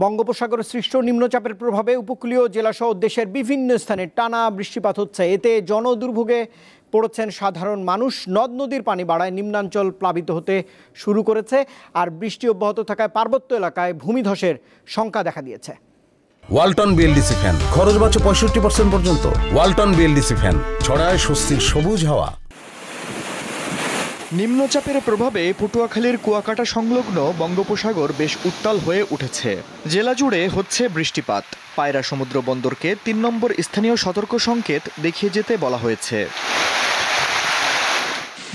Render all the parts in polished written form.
বঙ্গোপসাগরে সৃষ্ট নিম্নচাপের প্রভাবে উপকূলীয় জেলাসহ দেশের বিভিন্ন স্থানে টানা বৃষ্টিপাত হচ্ছে। এতে জনদুর্ভোগে পড়েছেন সাধারণ মানুষ। নদ নদীর পানি বাড়ায় নিম্নাঞ্চল প্লাবিত হতে শুরু করেছে, আর বৃষ্টি অব্যাহত থাকায় পার্বত্য এলাকায় ভূমিধসের শঙ্কা দেখা দিয়েছে। ওয়ালটন বিএলডিসি ফ্যান, খরচ বাঁচে 65% পর্যন্ত। ওয়ালটন বিএলডিসি ফ্যান ছড়ায় স্বস্তির সবুজ হাওয়া। নিম্নচাপের প্রভাবে পটুয়াখালীর কুয়াকাটা সংলগ্ন বঙ্গোপসাগর বেশ উত্তাল হয়ে উঠেছে। জেলা জুড়ে হচ্ছে বৃষ্টিপাত। পায়রা সমুদ্র বন্দরকে ৩ নম্বর স্থানীয় সতর্ক সংকেত দেখিয়ে যেতে বলা হয়েছে।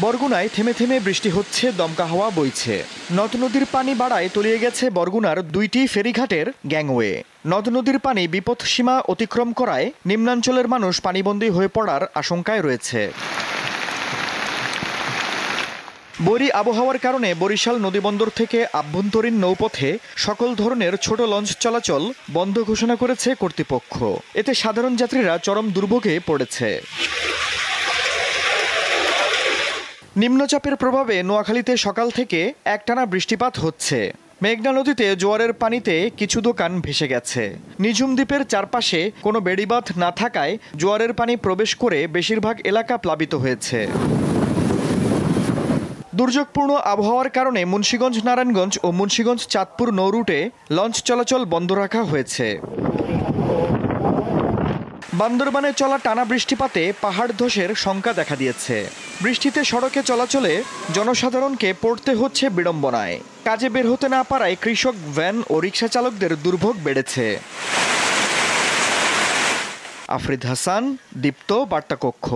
বরগুনায় থেমে থেমে বৃষ্টি হচ্ছে, দমকা হাওয়া বইছে। নদ নদীর পানি বাড়ায় তলিয়ে গেছে বরগুনার 2টি ফেরিঘাটের গ্যাংওয়ে। নদ নদীর পানি বিপদসীমা অতিক্রম করায় নিম্নাঞ্চলের মানুষ পানিবন্দী হয়ে পড়ার আশঙ্কায় রয়েছে। বৈরী আবহাওয়ার কারণে বরিশাল নদীবন্দর থেকে আভ্যন্তরীণ নৌপথে সকল ধরনের ছোট লঞ্চ চলাচল বন্ধ ঘোষণা করেছে কর্তৃপক্ষ। এতে সাধারণ যাত্রীরা চরম দুর্ভোগে পড়েছে। নিম্নচাপের প্রভাবে নোয়াখালীতে সকাল থেকে একটানা বৃষ্টিপাত হচ্ছে। মেঘনা নদীতে জোয়ারের পানিতে কিছু দোকান ভেসে গেছে। নিঝুম দ্বীপের চারপাশে কোনো বেড়িবাঁধ না থাকায় জোয়ারের পানি প্রবেশ করে বেশিরভাগ এলাকা প্লাবিত হয়েছে। দুর্যোগপূর্ণ আবহাওয়ার কারণে মুন্সিগঞ্জ নারায়ণগঞ্জ ও মুন্সিগঞ্জ চাঁদপুর নৌ রুটে লঞ্চ চলাচল বন্ধ রাখা হয়েছে। বান্দরবানে চলা টানা বৃষ্টিপাতে পাহাড় ধসের শঙ্কা দেখা দিয়েছে। বৃষ্টিতে সড়কে চলাচলে জনসাধারণকে পড়তে হচ্ছে বিড়ম্বনায়। কাজে বের হতে না পারায় কৃষক, ভ্যান ও রিকশা চালকদের দুর্ভোগ বেড়েছে। আফরিদ হাসান, দীপ্ত বার্তাকক্ষ।